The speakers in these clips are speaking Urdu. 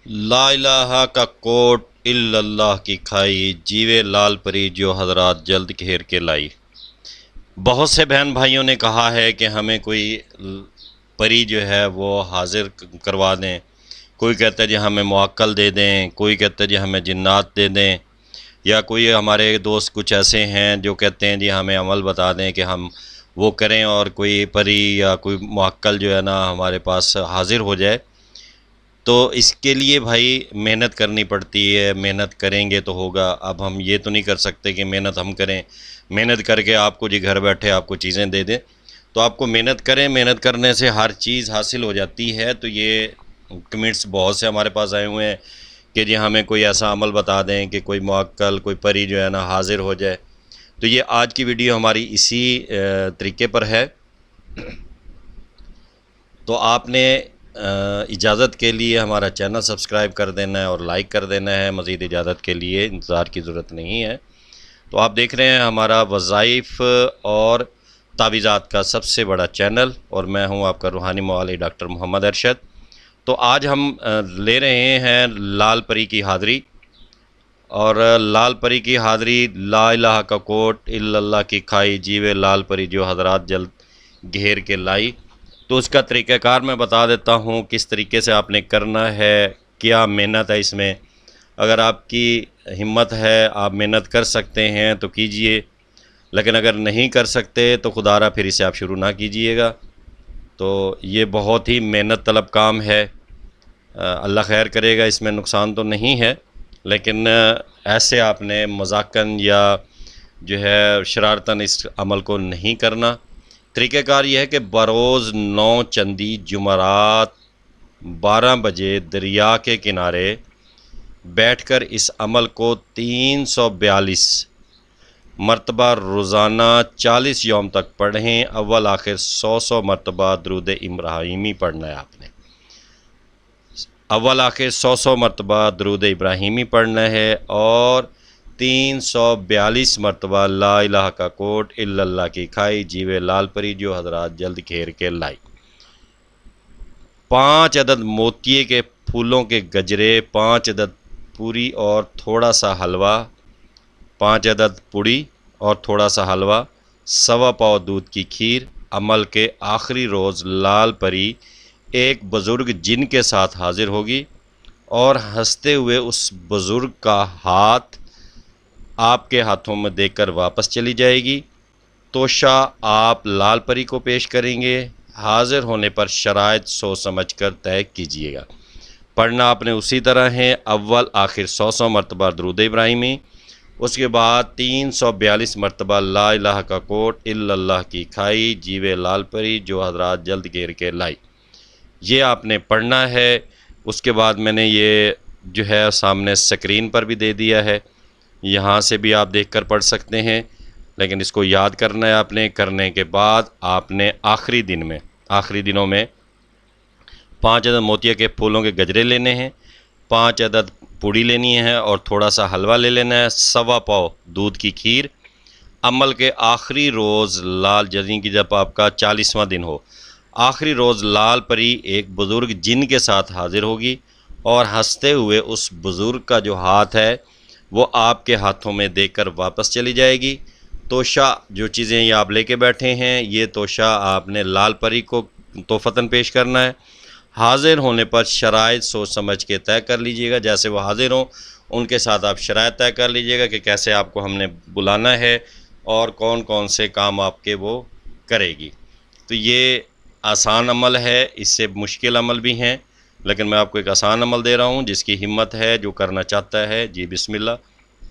لا الہ کا کوٹ الا اللہ کی کھائی، جیوے لال پری جو حضرات جلد گھیر کے لائی۔ بہت سے بہن بھائیوں نے کہا ہے کہ ہمیں کوئی پری جو ہے وہ حاضر کروا دیں، کوئی کہتا ہے جی ہمیں معقل دے دیں، کوئی کہتا ہے جی ہمیں جنات دے دیں، یا کوئی ہمارے دوست کچھ ایسے ہیں جو کہتے ہیں جی ہمیں عمل بتا دیں کہ ہم وہ کریں اور کوئی پری یا کوئی معقل جو ہے نا ہمارے پاس حاضر ہو جائے۔ تو اس کے لیے بھائی محنت کرنی پڑتی ہے، محنت کریں گے تو ہوگا۔ اب ہم یہ تو نہیں کر سکتے کہ محنت ہم کریں، محنت کر کے آپ کو جی گھر بیٹھے آپ کو چیزیں دے دیں۔ تو آپ کو محنت کریں، محنت کرنے سے ہر چیز حاصل ہو جاتی ہے۔ تو یہ کمنٹس بہت سے ہمارے پاس آئے ہوئے ہیں کہ جی ہمیں کوئی ایسا عمل بتا دیں کہ کوئی معقل کوئی پری جو ہے نا حاضر ہو جائے۔ تو یہ آج کی ویڈیو ہماری اسی طریقے پر ہے۔ تو آپ نے اجازت کے لیے ہمارا چینل سبسکرائب کر دینا ہے اور لائک کر دینا ہے، مزید اجازت کے لیے انتظار کی ضرورت نہیں ہے۔ تو آپ دیکھ رہے ہیں ہمارا وظائف اور تعویذات کا سب سے بڑا چینل، اور میں ہوں آپ کا روحانی معالج ڈاکٹر محمد ارشد۔ تو آج ہم لے رہے ہیں لال پری کی حاضری، اور لال پری کی حاضری لا الہ کا کوٹ الا اللہ کی کھائی، جیوے لال پری جو حضرات جلد گھیر کے لائی۔ تو اس کا طریقہ کار میں بتا دیتا ہوں، کس طریقے سے آپ نے کرنا ہے، کیا محنت ہے اس میں۔ اگر آپ کی ہمت ہے، آپ محنت کر سکتے ہیں تو کیجئے، لیکن اگر نہیں کر سکتے تو خدا را پھر اسے آپ شروع نہ کیجئے گا۔ تو یہ بہت ہی محنت طلب کام ہے، اللہ خیر کرے گا، اس میں نقصان تو نہیں ہے، لیکن ایسے آپ نے مذاقاً یا جو ہے شرارتاً اس عمل کو نہیں کرنا۔ طریقہ کار یہ ہے کہ بروز 9 چندی جمعرات 12 بجے دریا کے کنارے بیٹھ کر اس عمل کو 342 مرتبہ روزانہ 40 یوم تک پڑھیں۔ اول آخر 100 مرتبہ درود ابراہیمی پڑھنا ہے آپ نے، اول آخر 100 مرتبہ درود ابراہیمی پڑھنا ہے، اور 342 مرتبہ لا الہ کا کوٹ الا اللہ کی کھائی، جیوے لال پری جو حضرات جلد گھیر کے لائی۔ 5 عدد موتیے کے پھولوں کے گجرے، 5 عدد پوری اور تھوڑا سا حلوہ، 5 عدد پوڑی اور تھوڑا سا حلوہ، 1.25 پاؤ دودھ کی کھیر۔ عمل کے آخری روز لال پری ایک بزرگ جن کے ساتھ حاضر ہوگی، اور ہنستے ہوئے اس بزرگ کا ہاتھ آپ کے ہاتھوں میں دے کر واپس چلی جائے گی۔ توشہ آپ لال پری کو پیش کریں گے، حاضر ہونے پر شرائط سوچ سمجھ کر طے کیجیے گا۔ پڑھنا آپ نے اسی طرح ہے، اول آخر 100 مرتبہ درود ابراہیمی، اس کے بعد 342 مرتبہ لا الہ کا کوٹ الا اللہ کی کھائی، جیوے لال پری جو حضرات جلد گھیر کے لائی۔ یہ آپ نے پڑھنا ہے۔ اس کے بعد میں نے یہ جو ہے سامنے سکرین پر بھی دے دیا ہے، یہاں سے بھی آپ دیکھ کر پڑھ سکتے ہیں، لیکن اس کو یاد کرنا ہے آپ نے۔ کرنے کے بعد آپ نے آخری دنوں میں 5 عدد موتیا کے پھولوں کے گجرے لینے ہیں، 5 عدد پوڑی لینی ہے، اور تھوڑا سا حلوہ لے لینا ہے، 1.25 پاؤ دودھ کی کھیر۔ عمل کے آخری روز جدیں کی جب آپ کا 40واں دن ہو، آخری روز لال پری ایک بزرگ جن کے ساتھ حاضر ہوگی، اور ہنستے ہوئے اس بزرگ کا جو ہاتھ ہے وہ آپ کے ہاتھوں میں دے کر واپس چلی جائے گی۔ توشہ جو چیزیں یہ آپ لے کے بیٹھے ہیں، یہ توشہ آپ نے لال پری کو تحفتاً پیش کرنا ہے۔ حاضر ہونے پر شرائط سوچ سمجھ کے طے کر لیجئے گا، جیسے وہ حاضر ہوں ان کے ساتھ آپ شرائط طے کر لیجئے گا کہ کیسے آپ کو ہم نے بلانا ہے اور کون کون سے کام آپ کے وہ کرے گی۔ تو یہ آسان عمل ہے، اس سے مشکل عمل بھی ہیں، لیکن میں آپ کو ایک آسان عمل دے رہا ہوں۔ جس کی ہمت ہے، جو کرنا چاہتا ہے، جی بسم اللہ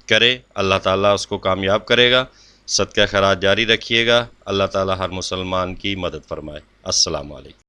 کرے، اللہ تعالیٰ اس کو کامیاب کرے گا۔ صدقہ خیرات جاری رکھیے گا، اللہ تعالیٰ ہر مسلمان کی مدد فرمائے۔ السلام علیکم۔